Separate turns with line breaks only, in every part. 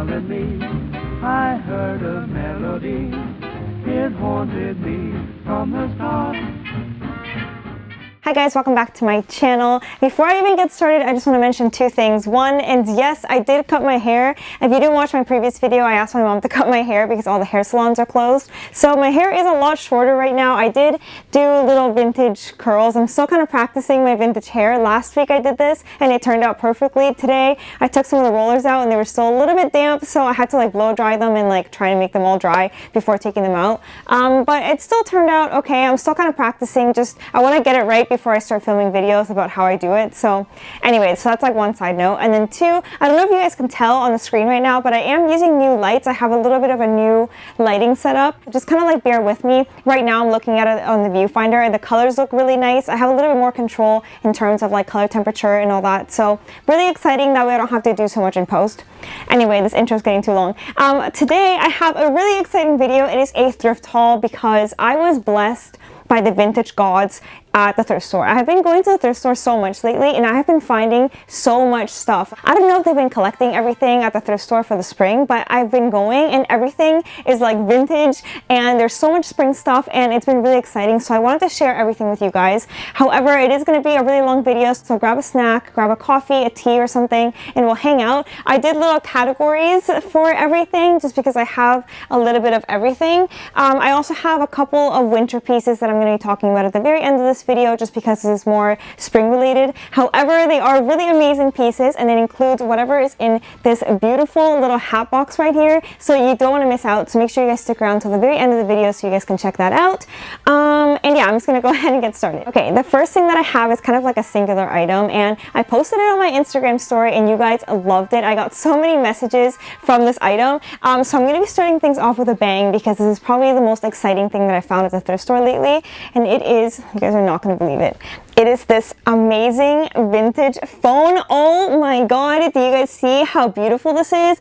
telling me I heard a melody. It haunted me from the start.
Hi guys, welcome back to my channel. Before I even get started, I just want to mention two things. One, and yes, I did cut my hair. If you didn't watch my previous video, I asked my mom to cut my hair because all the hair salons are closed. So my hair is a lot shorter right now. I did do little vintage curls. I'm still kind of practicing my vintage hair. Last week I did this and it turned out perfectly. Today I took some of the rollers out and they were still a little bit damp, so I had to like blow dry them and like try to make them all dry before taking them out. But it still turned out okay. I'm still kind of practicing. Just I want to get it right before I start filming videos about how I do it. So anyway, so that's like one side note. And then two, I don't know if you guys can tell on the screen right now, but I am using new lights. I have a little bit of a new lighting setup. Just kind of like bear with me. Right now I'm looking at it on the viewfinder and the colors look really nice. I have a little bit more control in terms of like color temperature and all that. So really exciting. That way I don't have to do so much in post. Anyway, this intro is getting too long. Today I have a really exciting video. It is a thrift haul because I was blessed by the vintage gods at the thrift store. I have been going to the thrift store so much lately and I have been finding so much stuff. I don't know if they've been collecting everything at the thrift store for the spring, but I've been going and everything is like vintage and there's so much spring stuff and it's been really exciting. So I wanted to share everything with you guys. However, it is going to be a really long video, so grab a snack, grab a coffee, a tea or something, and we'll hang out. I did little categories for everything just because I have a little bit of everything. I also have a couple of winter pieces that I'm going to be talking about at the very end of this video just because this is more spring related. However, they are really amazing pieces and it includes whatever is in this beautiful little hat box right here, so you don't want to miss out. So make sure you guys stick around till the very end of the video so you guys can check that out. And yeah, I'm just gonna go ahead and get started. Okay, the first thing that I have is kind of like a singular item and I posted it on my Instagram story and you guys loved it. I got so many messages from this item. So I'm gonna be starting things off with a bang because this is probably the most exciting thing that I found at the thrift store lately, and it is, you guys are not going to believe it, it is this amazing vintage phone. Oh my god, do you guys see how beautiful this is?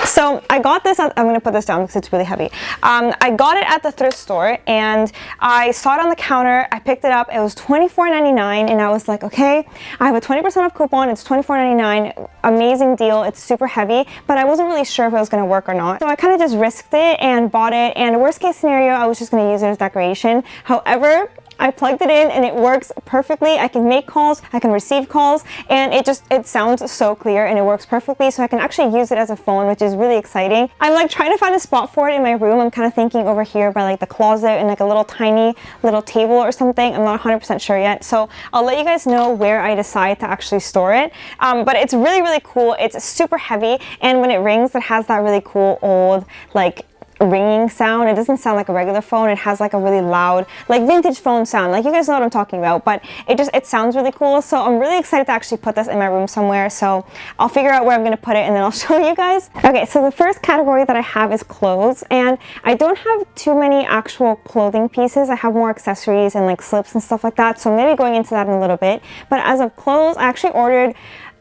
So I got this, I'm going to put this down because it's really heavy. I got it at the thrift store and I saw it on the counter. I picked it up. It was $24.99 and I was like, okay, I have a 20% off coupon. It's $24.99. Amazing deal. It's super heavy, but I wasn't really sure if it was going to work or not. So I kind of just risked it and bought it, and worst case scenario, I was just going to use it as decoration. However, I plugged it in and it works perfectly. I can make calls, I can receive calls, and it sounds so clear and it works perfectly, so I can actually use it as a phone, which is really exciting. I'm like trying to find a spot for it in my room. I'm kind of thinking over here by like the closet and like a little tiny little table or something. I'm not 100% sure yet, so I'll let you guys know where I decide to actually store it. But it's really, really cool. It's super heavy, and when it rings, it has that really cool old like ringing sound. It doesn't sound like a regular phone. It has like a really loud, like vintage phone sound. Like you guys know what I'm talking about, but it sounds really cool. So I'm really excited to actually put this in my room somewhere. So I'll figure out where I'm going to put it and then I'll show you guys. Okay, so the first category that I have is clothes, and I don't have too many actual clothing pieces. I have more accessories and like slips and stuff like that. So I'm maybe going into that in a little bit. But as of clothes, I actually ordered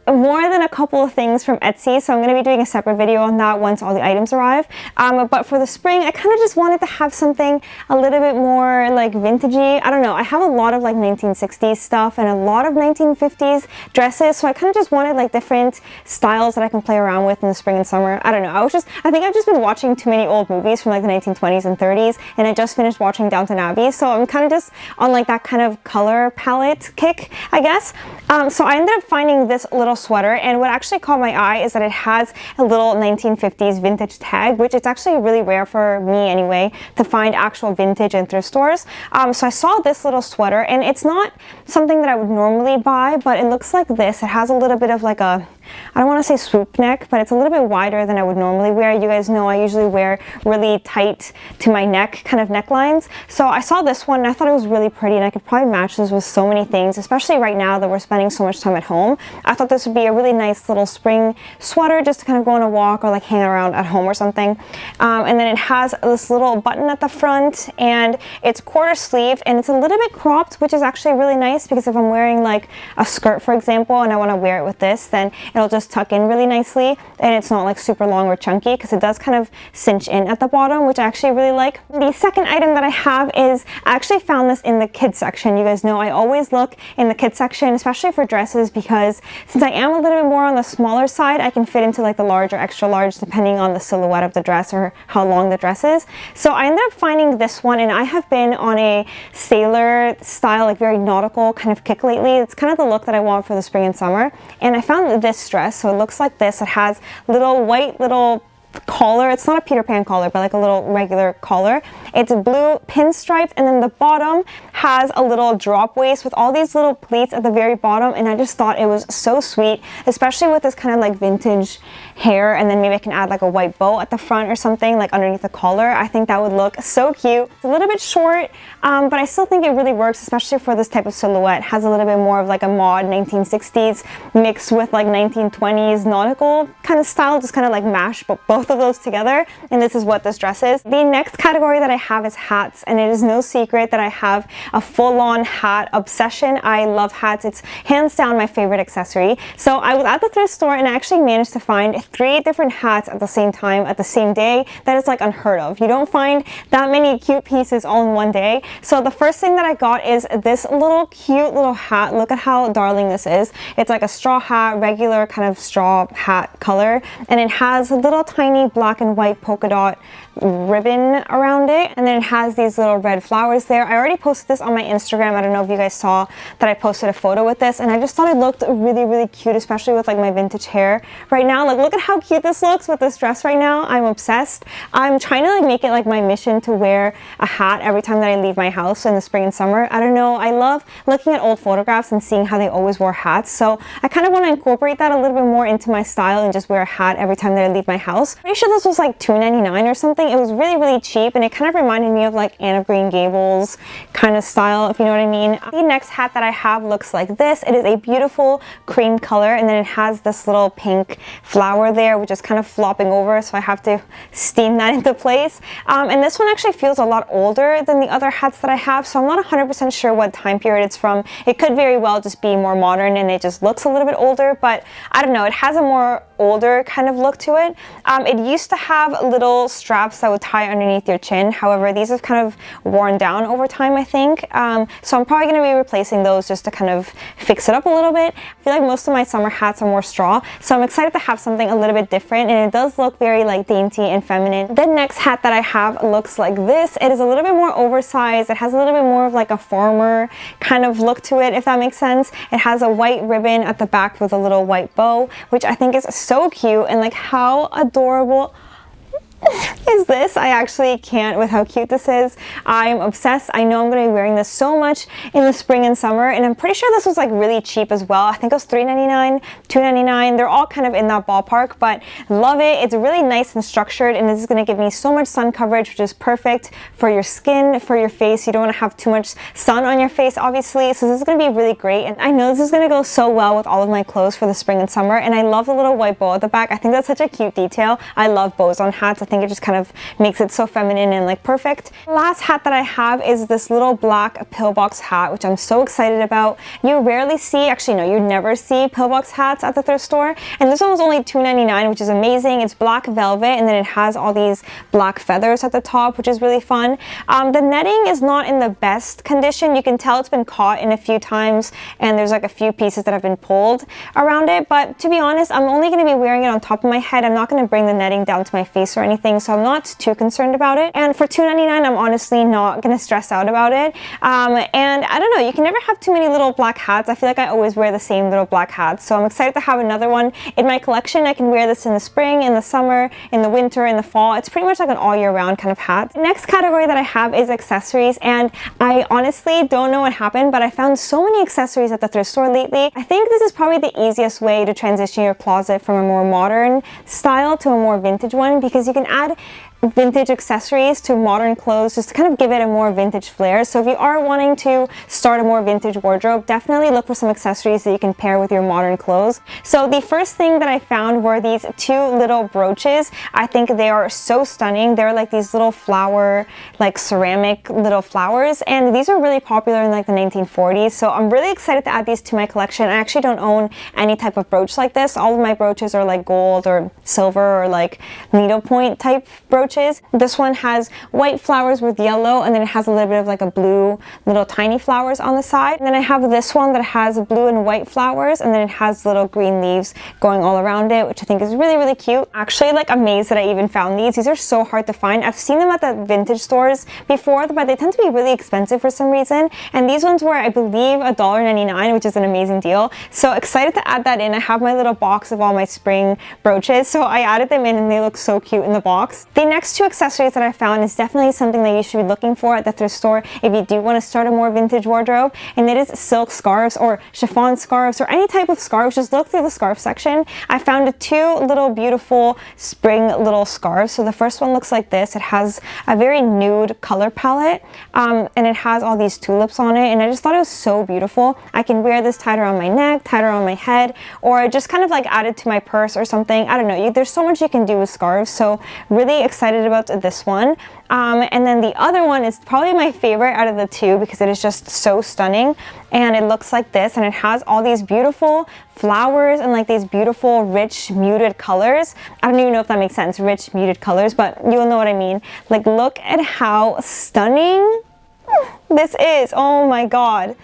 more than a couple of things from Etsy, so I'm going to be doing a separate video on that once all the items arrive. But for the spring, I kind of just wanted to have something a little bit more like vintagey. I don't know, I have a lot of like 1960s stuff and a lot of 1950s dresses, so I kind of just wanted like different styles that I can play around with in the spring and summer. I don't know, I think I've just been watching too many old movies from like the 1920s and 30s, and I just finished watching Downton Abbey, so I'm kind of just on like that kind of color palette kick, I guess. So I ended up finding this little sweater, and what actually caught my eye is that it has a little 1950s vintage tag, which it's actually really rare for me anyway to find actual vintage in thrift stores. So I saw this little sweater, and it's not something that I would normally buy, but it looks like this. It has a little bit of like a, I don't want to say swoop neck, but it's a little bit wider than I would normally wear. You guys know I usually wear really tight to my neck kind of necklines. So I saw this one and I thought it was really pretty, and I could probably match this with so many things, especially right now that we're spending so much time at home. I thought this would be a really nice little spring sweater just to kind of go on a walk or like hang around at home or something. And then it has this little button at the front, and it's quarter sleeve, and it's a little bit cropped, which is actually really nice because if I'm wearing like a skirt, for example, and I want to wear it with this, then it'll it'll just tuck in really nicely, and it's not like super long or chunky because it does kind of cinch in at the bottom, which I actually really like. The second item that I have is, I actually found this in the kids section. You guys know I always look in the kids section, especially for dresses, because since I am a little bit more on the smaller side, I can fit into like the large or extra large depending on the silhouette of the dress or how long the dress is. So I ended up finding this one, and I have been on a sailor style, like very nautical kind of kick lately. It's kind of the look that I want for the spring and summer, and I found this dress. So it looks like this. It has little white collar. It's not a Peter Pan collar, but like a little regular collar. It's blue pinstriped, and then the bottom has a little drop waist with all these little pleats at the very bottom, and I just thought it was so sweet, especially with this kind of like vintage hair, and then maybe I can add like a white bow at the front or something like underneath the collar. I think that would look so cute. It's a little bit short, but I still think it really works, especially for this type of silhouette. It has a little bit more of like a mod 1960s mixed with like 1920s nautical kind of style, just kind of like mash both of those together, and this is what this dress is. The next category that I have is hats, and it is no secret that I have a full-on hat obsession. I love hats. It's hands down my favorite accessory. So I was at the thrift store, and I actually managed to find 3 different hats at the same time, at the same day. That is like unheard of. You don't find that many cute pieces all in one day. So the first thing that I got is this little cute little hat. Look at how darling this is. It's like a straw hat, regular kind of straw hat color, and it has a little tiny black and white polka dot ribbon around it, and then it has these little red flowers there. I already posted this on my Instagram. I don't know if you guys saw that I posted a photo with this, and I just thought it looked really cute, especially with like my vintage hair right now. Like, look at how cute this looks with this dress right now. I'm obsessed. I'm trying to like make it like my mission to wear a hat every time that I leave my house in the spring and summer. I don't know, I love looking at old photographs and seeing how they always wore hats, so I kind of want to incorporate that a little bit more into my style and just wear a hat every time that I leave my house. Pretty sure this was like $2.99 or something. It was really cheap, and it kind of reminded me of like Anne of Green Gables kind of style, if you know what I mean. The next hat that I have looks like this. It is a beautiful cream color, and then it has this little pink flower there, which is kind of flopping over, so I have to steam that into place. And this one actually feels a lot older than the other hats that I have, so I'm not 100% sure what time period it's from. It could very well just be more modern and it just looks a little bit older, but I don't know, it has a more older kind of look to it. It used to have little straps that would tie underneath your chin. However, these have kind of worn down over time, I think. So I'm probably going to be replacing those just to kind of fix it up a little bit. I feel like most of my summer hats are more straw, so I'm excited to have something a little bit different, and it does look very like dainty and feminine. The next hat that I have looks like this. It is a little bit more oversized. It has a little bit more of like a farmer kind of look to it, if that makes sense. It has a white ribbon at the back with a little white bow, which I think is so cute, and like how adorable is this? I actually can't with how cute this is. I'm obsessed. I know I'm going to be wearing this so much in the spring and summer, and I'm pretty sure this was like really cheap as well. I think it was $3.99, $2.99. They're all kind of in that ballpark, but love it. It's really nice and structured, and this is going to give me so much sun coverage, which is perfect for your skin, for your face. You don't want to have too much sun on your face, obviously, so this is going to be really great, and I know this is going to go so well with all of my clothes for the spring and summer. And I love the little white bow at the back. I think that's such a cute detail. I love bows on hats. I think it just kind of makes it so feminine and like perfect. Last hat that I have is this little black pillbox hat, which I'm so excited about. You rarely see, actually no, you never see pillbox hats at the thrift store, and this one was only $2.99, which is amazing. It's black velvet, and then it has all these black feathers at the top, which is really fun. The netting is not in the best condition. You can tell it's been caught in a few times, and there's like a few pieces that have been pulled around it, but to be honest, I'm only going to be wearing it on top of my head. I'm not going to bring the netting down to my face or anything, so I'm not too concerned about it. And for $2.99, I'm honestly not gonna stress out about it. And I don't know, you can never have too many little black hats. I feel like I always wear the same little black hats, so I'm excited to have another one in my collection. I can wear this in the spring, in the summer, in the winter, in the fall. It's pretty much like an all year round kind of hat. The next category that I have is accessories, and I honestly don't know what happened, but I found so many accessories at the thrift store lately. I think this is probably the easiest way to transition your closet from a more modern style to a more vintage one, because you can add vintage accessories to modern clothes, just to kind of give it a more vintage flair. So if you are wanting to start a more vintage wardrobe, definitely look for some accessories that you can pair with your modern clothes. So the first thing that I found were these two little brooches. I think they are so stunning. They're like these little flower, like ceramic little flowers, and these are really popular in like the 1940s. So I'm really excited to add these to my collection. I actually don't own any type of brooch like this. All of my brooches are like gold or silver or like needlepoint type brooches. This one has white flowers with yellow, and then it has a little bit of like a blue little tiny flowers on the side. And then I have this one that has blue and white flowers, and then it has little green leaves going all around it, which I think is really, really cute. Actually, like amazed that I even found these. These are so hard to find. I've seen them at the vintage stores before, but they tend to be really expensive for some reason. And these ones were, I believe, $1.99, which is an amazing deal. So excited to add that in. I have my little box of all my spring brooches, so I added them in and they look so cute in the box. The next two accessories that I found is definitely something that you should be looking for at the thrift store if you do want to start a more vintage wardrobe, and it is silk scarves or chiffon scarves or any type of scarves. Just look through the scarf section. I found two little beautiful spring little scarves. So the first one looks like this. It has a very nude color palette, and it has all these tulips on it, and I just thought it was so beautiful. I can wear this tied around my neck, tied around my head, or just kind of like add it to my purse or something. I don't know, there's so much you can do with scarves, so really excited about this one. And then the other one is probably my favorite out of the two because it is just so stunning, and it looks like this, and it has all these beautiful flowers and like these beautiful rich muted colors. I don't even know if that makes sense, rich muted colors, but you'll know what I mean. Like, look at how stunning this is. Oh my god,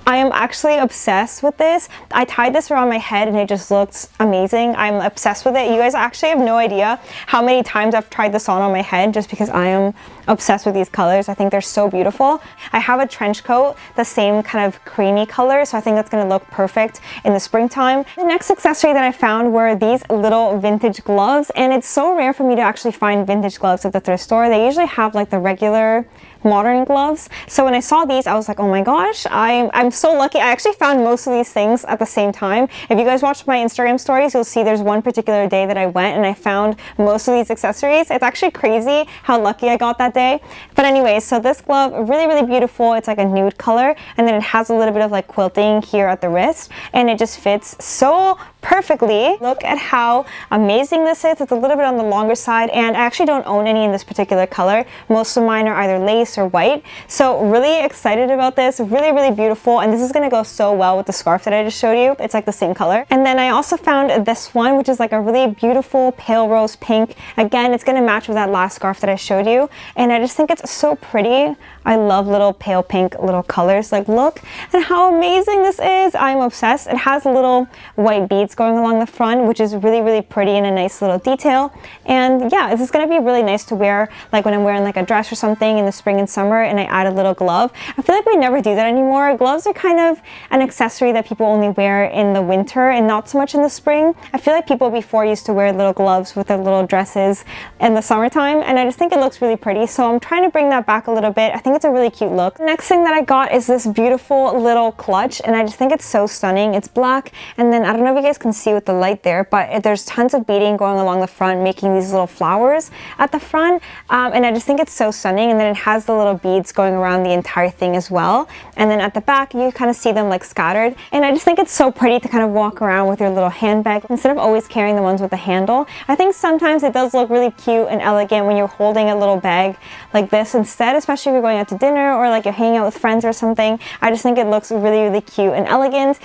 I am actually obsessed with this. I tied this around my head and it just looks amazing. I'm obsessed with it. You guys actually have no idea how many times I've tried this on my head just because I am obsessed with these colors. I think they're so beautiful. I have a trench coat, the same kind of creamy color, so I think that's going to look perfect in the springtime. The next accessory that I found were these little vintage gloves, and it's so rare for me to actually find vintage gloves at the thrift store. They usually have like the regular modern gloves. So when I saw these, I was like, oh my gosh, I'm so lucky. I actually found most of these things at the same time. If you guys watch my Instagram stories, you'll see there's one particular day that I went and I found most of these accessories. It's actually crazy how lucky I got that day. But anyway, so this glove, really, really beautiful. It's like a nude color, and then it has a little bit of like quilting here at the wrist, and it just fits so perfectly. Look at how amazing this is. It's a little bit on the longer side, and I actually don't own any in this particular color. Most of mine are either lace or white, so really excited about this. Really, really beautiful, and this is going to go so well with the scarf that I just showed you. It's like the same color. And then I also found this one, which is like a really beautiful pale rose pink. Again, it's going to match with that last scarf that I showed you, and I just think it's so pretty. I love little pale pink little colors. Like, look at how amazing this is. I'm obsessed. It has little white beads going along the front, which is really, really pretty and a nice little detail. And yeah, this is going to be really nice to wear like when I'm wearing like a dress or something in the spring and summer, and I add a little glove. I feel like we never do that anymore. Gloves are kind of an accessory that people only wear in the winter and not so much in the spring. I feel like people before used to wear little gloves with their little dresses in the summertime, and I just think it looks really pretty. So I'm trying to bring that back a little bit. I think it's a really cute look. The next thing that I got is this beautiful little clutch, and I just think it's so stunning. It's black, and then I don't know if you guys can see with the light there, but there's tons of beading going along the front, making these little flowers at the front, and I just think it's so stunning. And then it has the little beads going around the entire thing as well, and then at the back you kind of see them like scattered, and I just think it's so pretty to kind of walk around with your little handbag instead of always carrying the ones with the handle. I think sometimes it does look really cute and elegant when you're holding a little bag like this instead, especially if you're going out to dinner or like you're hanging out with friends or something. I just think it looks really, really cute and elegant.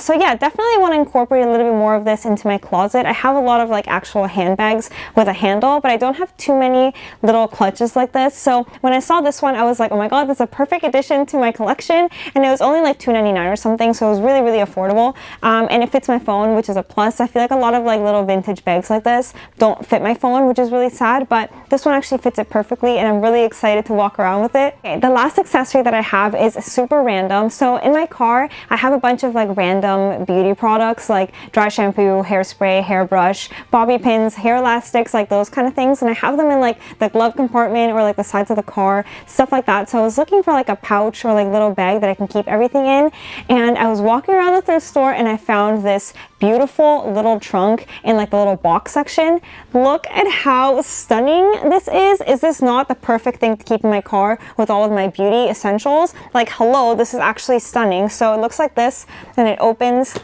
So yeah, definitely want to incorporate a little bit more of this into my closet. I have a lot of like actual handbags with a handle, but I don't have too many little clutches like this. So when I saw this one, I was like, oh my god, this is a perfect addition to my collection, and it was only like $2.99 or something, so it was really, really affordable. And it fits my phone, which is a plus. I feel like a lot of like little vintage bags like this don't fit my phone, which is really sad, but this one actually fits it perfectly, and I'm really excited to walk around with it. Okay, the last accessory that I have is super random. So in my car, I have a bunch of like random beauty products, like dry shampoo, hairspray, hairbrush, bobby pins, hair elastics, like those kind of things. And I have them in like the glove compartment or like the sides of the car, stuff like that. So I was looking for like a pouch or like little bag that I can keep everything in. And I was walking around the thrift store and I found this beautiful little trunk in like the little box section. Look at how stunning this is. Is this not the perfect thing to keep in my car with all of my beauty essentials? Like, hello, this is actually stunning. So it looks like this, and it opens,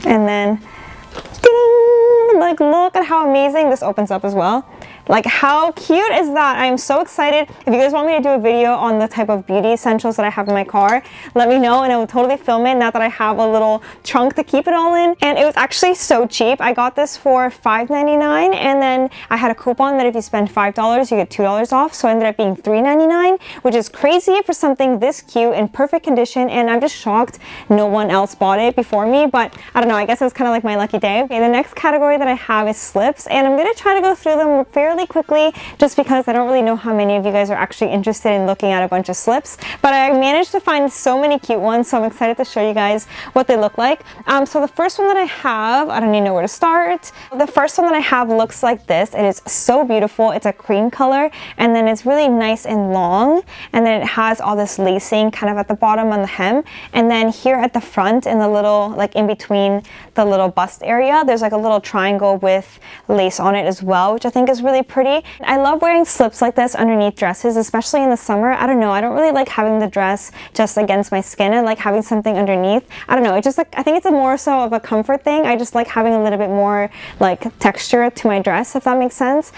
and then ding! Like, look at how amazing this opens up as well. Like, how cute is that? I am so excited. If you guys want me to do a video on the type of beauty essentials that I have in my car, let me know and I will totally film it now that I have a little trunk to keep it all in. And it was actually so cheap. I got this for $5.99, and then I had a coupon that if you spend $5, you get $2 off. So it ended up being $3.99, which is crazy for something this cute in perfect condition. And I'm just shocked no one else bought it before me, but I don't know, I guess it was kind of like my lucky day. Okay, the next category that I have is slips, and I'm gonna try to go through them fairly quickly just because I don't really know how many of you guys are actually interested in looking at a bunch of slips, but I managed to find so many cute ones, so I'm excited to show you guys what they look like. So the first one that I have, I don't even know where to start. The first one that I have looks like this. It is so beautiful. It's a cream color, and then it's really nice and long, and then it has all this lacing kind of at the bottom on the hem, and then here at the front in the little, like in between the little bust area, there's like a little triangle with lace on it as well, which I think is really pretty. I love wearing slips like this underneath dresses, especially in the summer. I don't know, I don't really like having the dress just against my skin. I like having something underneath. I don't know, it's just like, I think it's more so of a comfort thing. I just like having a little bit more like texture to my dress, if that makes sense.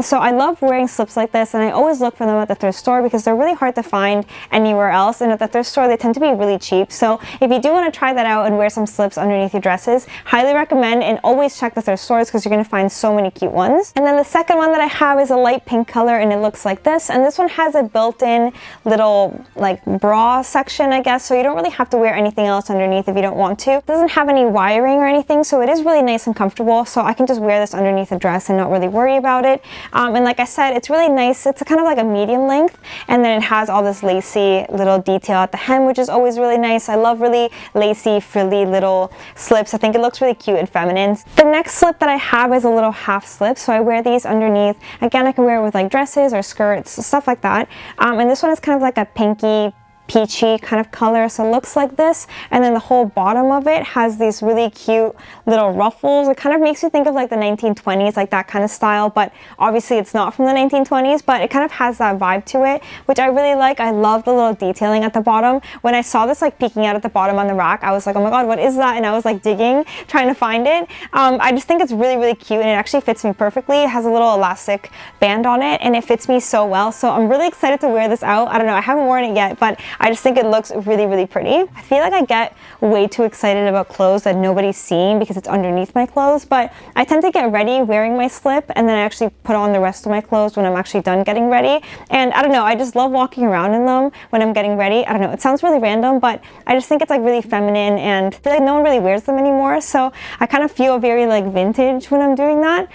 So I love wearing slips like this, and I always look for them at the thrift store because they're really hard to find anywhere else, and at the thrift store they tend to be really cheap. So if you do want to try that out and wear some slips underneath your dresses, highly recommend, and always check the thrift stores because you're going to find so many cute ones. And then the second one that I have is a light pink color, and it looks like this, and this one has a built-in little like bra section, I guess, so you don't really have to wear anything else underneath if you don't want to. It doesn't have any wiring or anything, so it is really nice and comfortable, so I can just wear this underneath a dress and not really worry about it. And like I said, it's really nice. It's kind of like a medium length, and then it has all this lacy little detail at the hem, which is always really nice. I love really lacy, frilly little slips. I think it looks really cute and feminine. The next slip that I have is a little half slip, so I wear these underneath. Again, I can wear it with like dresses or skirts, stuff like that. And this one is kind of like a pinky peachy kind of color, so it looks like this, and then the whole bottom of it has these really cute little ruffles. It kind of makes you think of like the 1920s, like that kind of style, but obviously it's not from the 1920s, but it kind of has that vibe to it, which I really like. I love the little detailing at the bottom. When I saw this like peeking out at the bottom on the rack, I was like, oh my god, what is that? And I was like digging, trying to find it. I just think it's really, really cute, and it actually fits me perfectly. It has a little elastic band on it, and it fits me so well, so I'm really excited to wear this out. I don't know, I haven't worn it yet, but I just think it looks really, really pretty. I feel like I get way too excited about clothes that nobody's seeing because it's underneath my clothes, but I tend to get ready wearing my slip, and then I actually put on the rest of my clothes when I'm actually done getting ready. And I don't know, I just love walking around in them when I'm getting ready. I don't know, it sounds really random, but I just think it's like really feminine, and I feel like no one really wears them anymore, so I kind of feel very like vintage when I'm doing that.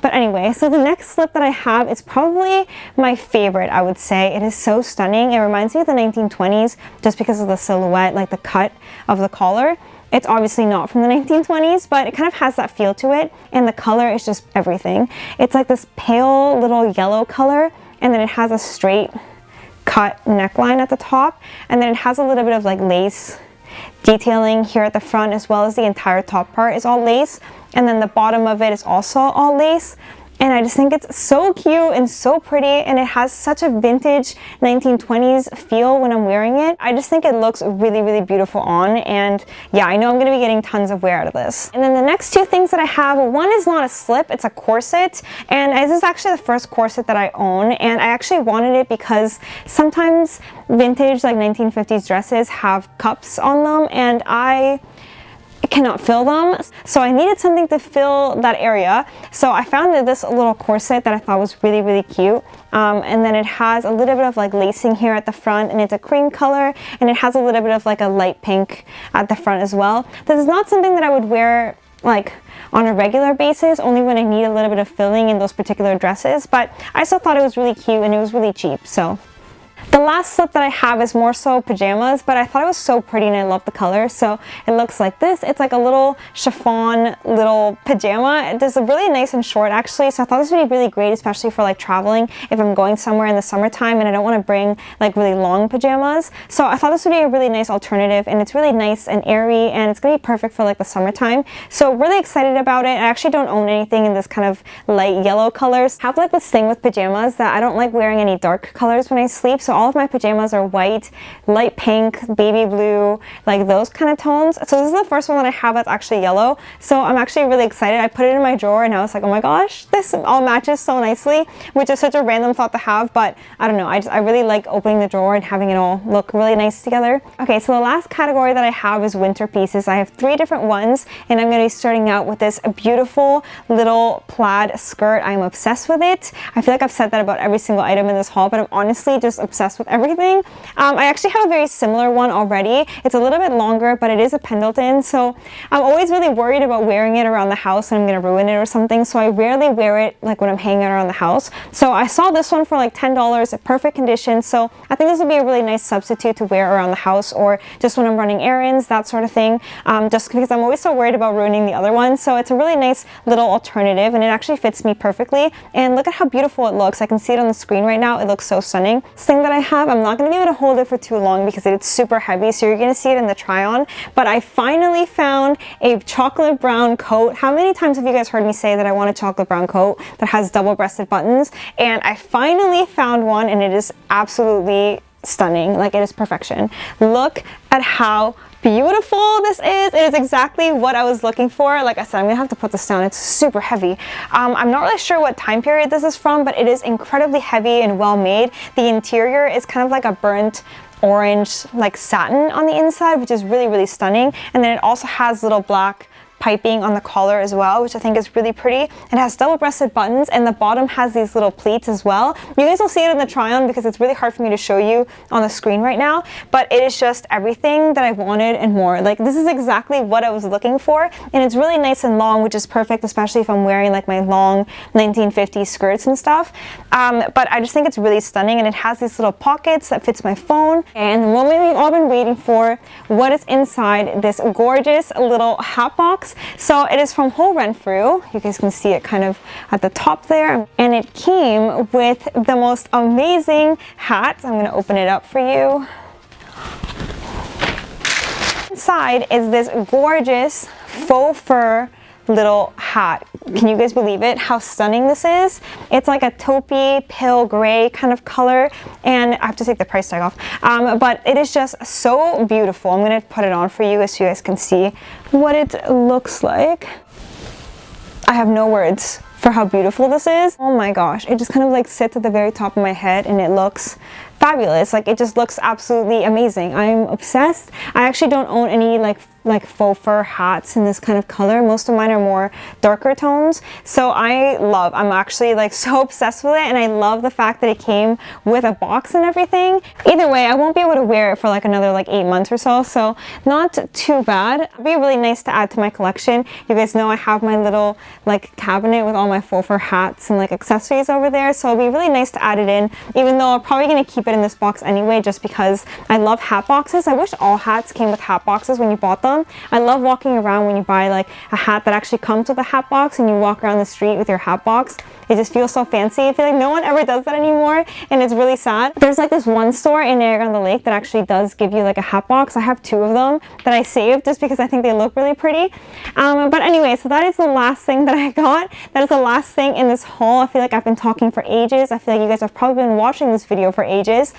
But anyway, so the next slip that I have is probably my favorite, I would say. It is so stunning. It reminds me of the 1920s just because of the silhouette, like the cut of the collar. It's obviously not from the 1920s, but it kind of has that feel to it, and the color is just everything. It's like this pale little yellow color, and then it has a straight cut neckline at the top, and then it has a little bit of like lace detailing here at the front, as well as the entire top part is all lace, and then the bottom of it is also all lace. And I just think it's so cute and so pretty, and it has such a vintage 1920s feel when I'm wearing it. I just think it looks really, really beautiful on, and yeah, I know I'm going to be getting tons of wear out of this. And then the next two things that I have, one is not a slip, it's a corset, and this is actually the first corset that I own, and I actually wanted it because sometimes vintage like 1950s dresses have cups on them, and I cannot fill them, so I needed something to fill that area. So I found this little corset that I thought was really, really cute, and then it has a little bit of like lacing here at the front, and it's a cream color, and it has a little bit of like a light pink at the front as well. This is not something that I would wear like on a regular basis, only when I need a little bit of filling in those particular dresses, but I still thought it was really cute and it was really cheap. So The last slip that I have is more so pajamas, but I thought it was so pretty and I love the color. So it looks like this. It's like a little chiffon little pajama. It is really nice and short actually. So I thought this would be really great, especially for like traveling if I'm going somewhere in the summertime and I don't want to bring like really long pajamas. So I thought this would be a really nice alternative, and it's really nice and airy, and it's going to be perfect for like the summertime. So really excited about it. I actually don't own anything in this kind of light yellow colors. I have like this thing with pajamas that I don't like wearing any dark colors when I sleep. So all of my pajamas are white, light pink, baby blue, like those kind of tones. So this is the first one that I have that's actually yellow. So I'm actually really excited. I put it in my drawer and I was like, oh my gosh, this all matches so nicely, which is such a random thought to have, but I don't know. I really like opening the drawer and having it all look really nice together. Okay, so the last category that I have is winter pieces. I have 3 different ones, and I'm going to be starting out with this beautiful little plaid skirt. I'm obsessed with it. I feel like I've said that about every single item in this haul, but I'm honestly just obsessed with everything. I actually have a very similar one already. It's a little bit longer, but it is a Pendleton, so I'm always really worried about wearing it around the house and I'm going to ruin it or something, so I rarely wear it like when I'm hanging out around the house. So I saw this one for like $10, a perfect condition, so I think this would be a really nice substitute to wear around the house or just when I'm running errands, that sort of thing, just because I'm always so worried about ruining the other one. So it's a really nice little alternative, and it actually fits me perfectly, and look at how beautiful it looks. I can see it on the screen right now. It looks so stunning. This thing that I have, I'm not going to be able to hold it for too long because it's super heavy, so you're going to see it in the try on, but I finally found a chocolate brown coat. How many times have you guys heard me say that I want a chocolate brown coat that has double-breasted buttons? And I finally found one, and it is absolutely stunning. Like, it is perfection. Look at how beautiful this is. It is exactly what I was looking for. Like I said, I'm gonna have to put this down. It's super heavy. I'm not really sure what time period this is from, but it is incredibly heavy and well made. The interior is kind of like a burnt orange like satin on the inside, which is really, really stunning. And then it also has little black piping on the collar as well, which I think is really pretty. It has double-breasted buttons, and the bottom has these little pleats as well. You guys will see it in the try-on because it's really hard for me to show you on the screen right now, but it is just everything that I wanted and more. Like, this is exactly what I was looking for, and it's really nice and long, which is perfect, especially if I'm wearing like my long 1950s skirts and stuff. But I just think it's really stunning, and it has these little pockets that fits my phone. And the moment we've all been waiting for, what is inside this gorgeous little hat box. So it is from Whole Renfrew. You guys can see it kind of at the top there, and it came with the most amazing hat. I'm going to open it up for you. Inside is this gorgeous faux fur little hat. Can you guys believe it? How stunning this is? It's like a taupey, pale gray kind of color, and I have to take the price tag off. But it is just so beautiful. I'm going to put it on for you so you guys can see what it looks like. I have no words for how beautiful this is. Oh my gosh, it just kind of like sits at the very top of my head, and it looks fabulous. Like, it just looks absolutely amazing. I'm obsessed. I actually don't own any like faux fur hats in this kind of color. Most of mine are more darker tones, so I'm actually like so obsessed with it, and I love the fact that it came with a box and everything. Either way, I won't be able to wear it for like another like 8 months or so, so not too bad. It'd be really nice to add to my collection. You guys know I have my little like cabinet with all my faux fur hats and like accessories over there, so it'll be really nice to add it in, even though I'm probably going to keep it in this box anyway, just because I love hat boxes. I wish all hats came with hat boxes when you bought them. I love walking around when you buy like a hat that actually comes with a hat box and you walk around the street with your hat box. It just feels so fancy. I feel like no one ever does that anymore, and it's really sad. There's like this one store in Niagara-on-the-Lake that actually does give you like a hat box. I have 2 of them that I saved just because I think they look really pretty. But anyway, so that is the last thing that I got. That is the last thing in this haul. I feel like I've been talking for ages. I feel like you guys have probably been watching this video for ages.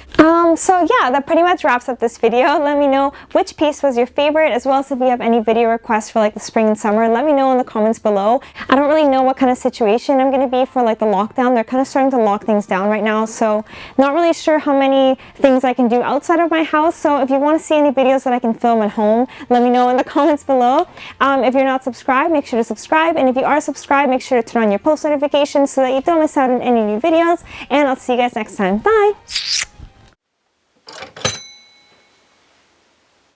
So yeah, that pretty much wraps up this video. Let me know which piece was your favorite, as well as if you have any video requests for like the spring and summer. Let me know in the comments below. I don't really know what kind of situation I'm going to be for like the lockdown. They're kind of starting to lock things down right now, so not really sure how many things I can do outside of my house. So if you want to see any videos that I can film at home, let me know in the comments below. If you're not subscribed, make sure to subscribe, and if you are subscribed, make sure to turn on your post notifications so that you don't miss out on any new videos, and I'll see you guys next time. Bye!